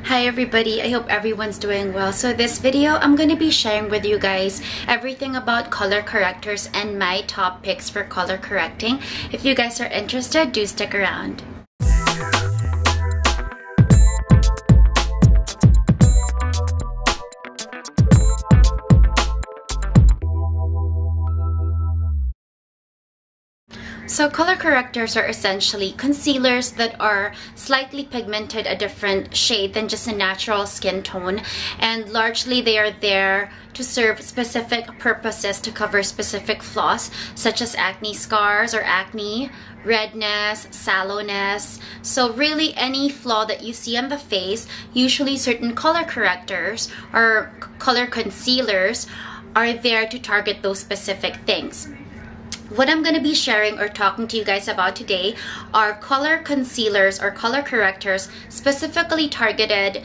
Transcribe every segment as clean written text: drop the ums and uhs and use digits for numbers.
Hi everybody, I hope everyone's doing well. So this video, I'm going to be sharing with you guys everything about color correctors and my top picks for color correcting. If you guys are interested, do stick around. So color correctors are essentially concealers that are slightly pigmented a different shade than just a natural skin tone, and largely they are there to serve specific purposes to cover specific flaws such as acne scars or acne, redness, sallowness. So really any flaw that you see on the face, usually certain color correctors or color concealers are there to target those specific things. What I'm going to be sharing or talking to you guys about today are color concealers or color correctors specifically targeted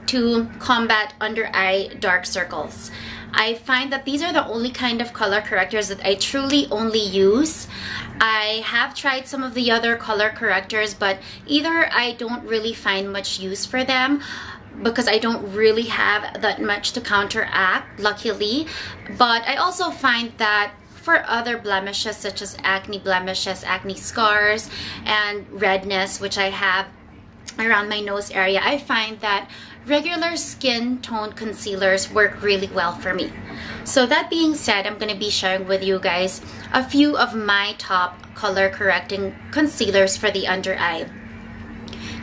to combat under eye dark circles. I find that these are the only kind of color correctors that I truly only use. I have tried some of the other color correctors, but either I don't really find much use for them because I don't really have that much to counteract, luckily. But I also find that for other blemishes such as acne blemishes, acne scars, and redness, which I have around my nose area, I find that regular skin tone concealers work really well for me. So that being said, I'm going to be sharing with you guys a few of my top color correcting concealers for the under eye.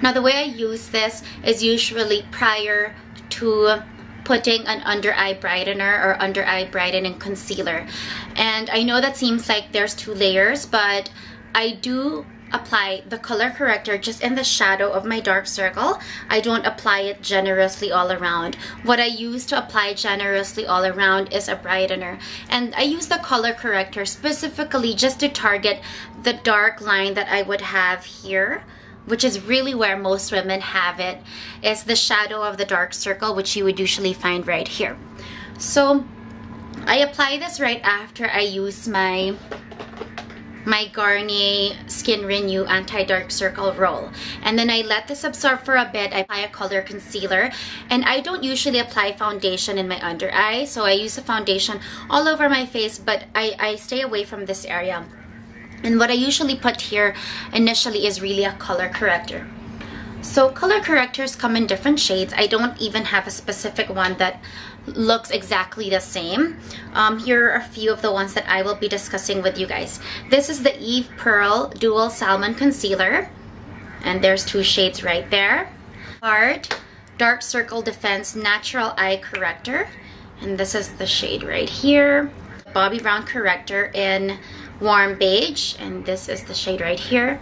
Now the way I use this is usually prior to putting an under eye brightener or under eye brightening concealer. And I know that seems like there's two layers, but I do apply the color corrector just in the shadow of my dark circle. I don't apply it generously all around. What I use to apply generously all around is a brightener. And I use the color corrector specifically just to target the dark line that I would have here, which is really where most women have it, is the shadow of the dark circle, which you would usually find right here. So I apply this right after I use my Garnier Skin Renew Anti-Dark Circle Roll. And then I let this absorb for a bit. I apply a color concealer. And I don't usually apply foundation in my under eye, so I use the foundation all over my face, but I stay away from this area. And what I usually put here initially is really a color corrector. So color correctors come in different shades. I don't even have a specific one that looks exactly the same. Here are a few of the ones that I will be discussing with you guys. This is the Eve Pearl Dual Salmon Concealer. And there's two shades right there. Tarte Dark Circle Defense Natural Eye Corrector. And this is the shade right here. Bobbi Brown Corrector in Warm Beige, and this is the shade right here.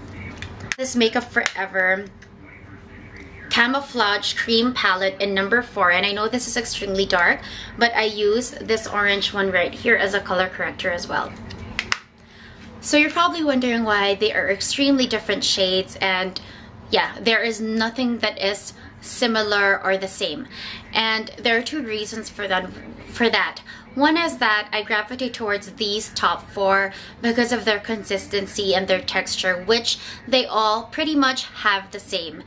This Makeup Forever Camouflage Cream Palette in number 4, and I know this is extremely dark, but I use this orange one right here as a color corrector as well. So you're probably wondering why they are extremely different shades, and yeah, there is nothing that is similar or the same, and there are two reasons for that. One is that I gravitate towards these top 4 because of their consistency and their texture, which they all pretty much have the same.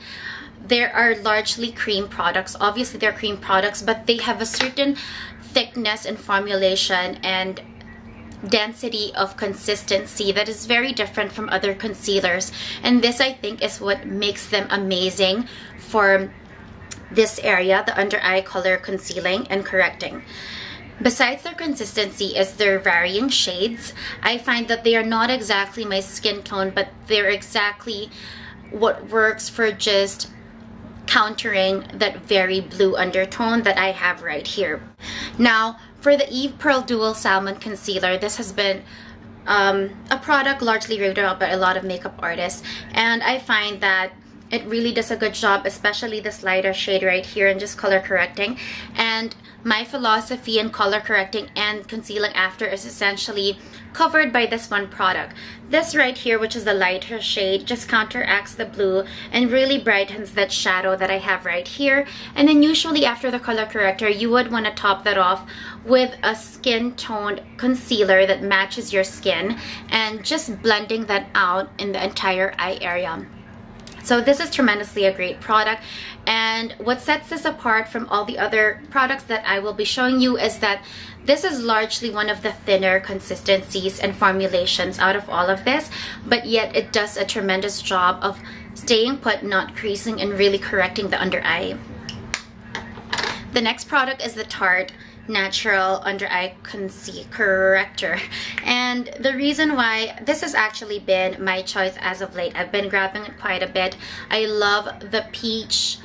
There are largely cream products. Obviously they're cream products, but they have a certain thickness and formulation and density of consistency that is very different from other concealers. And this, I think, is what makes them amazing for this area, the under eye color concealing and correcting. Besides their consistency is their varying shades. I find that they are not exactly my skin tone, but they're exactly what works for just countering that very blue undertone that I have right here. Now, for the Eve Pearl Dual Salmon Concealer, this has been a product largely raved about by a lot of makeup artists, and I find that it really does a good job, especially this lighter shade right here, and just color correcting. And my philosophy in color correcting and concealing after is essentially covered by this one product. This right here, which is the lighter shade, just counteracts the blue and really brightens that shadow that I have right here. And then usually after the color corrector, you would want to top that off with a skin toned concealer that matches your skin, and just blending that out in the entire eye area. So this is tremendously a great product, and what sets this apart from all the other products that I will be showing you is that this is largely one of the thinner consistencies and formulations out of all of this, but yet it does a tremendous job of staying put, not creasing, and really correcting the under eye. The next product is the Tarte Natural Under Eye Corrector, and the reason why this has actually been my choice as of late, I've been grabbing it quite a bit. I love the peach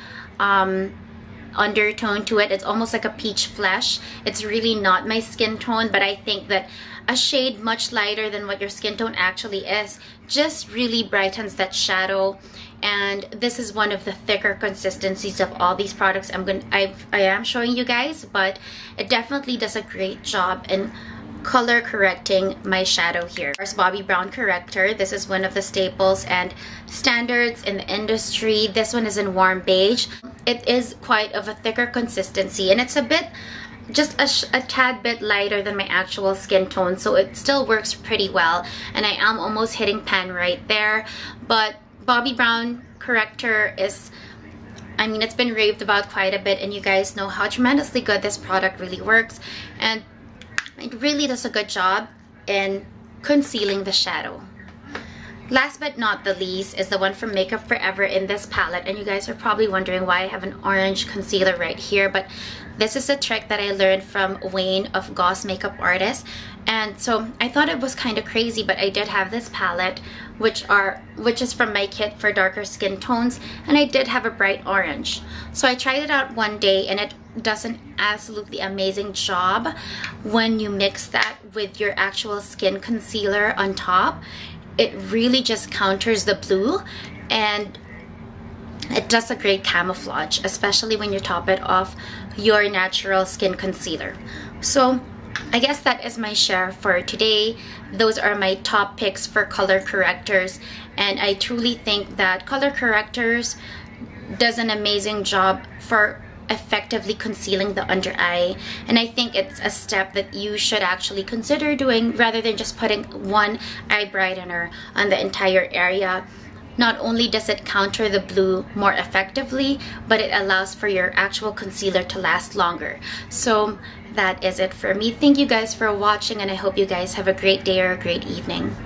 undertone to it. It's almost like a peach flesh. It's really not my skin tone, but I think that a shade much lighter than what your skin tone actually is just really brightens that shadow. And this is one of the thicker consistencies of all these products I am showing you guys, but it definitely does a great job in color correcting my shadow here. There's Bobbi Brown Corrector. This is one of the staples and standards in the industry. This one is in warm beige. It is quite of a thicker consistency, and it's a bit, just a tad bit lighter than my actual skin tone, so it still works pretty well, and I am almost hitting pan right there. But Bobbi Brown Corrector is, I mean, it's been raved about quite a bit, and you guys know how tremendously good this product really works, and it really does a good job in concealing the shadow. Last but not the least is the one from Makeup Forever in this palette, and you guys are probably wondering why I have an orange concealer right here, but this is a trick that I learned from Wayne of Goss Makeup Artist, and so I thought it was kind of crazy, but I did have this palette which is from my kit for darker skin tones, and I did have a bright orange. So I tried it out one day, and it does an absolutely amazing job when you mix that with your actual skin concealer on top. It really just counters the blue, and it does a great camouflage, especially when you top it off your natural skin concealer. So I guess that is my share for today. Those are my top picks for color correctors, and I truly think that color correctors does an amazing job for effectively concealing the under eye, and I think it's a step that you should actually consider doing rather than just putting one eye brightener on the entire area. Not only does it counter the blue more effectively, but it allows for your actual concealer to last longer. So that is it for me. Thank you guys for watching, and I hope you guys have a great day or a great evening.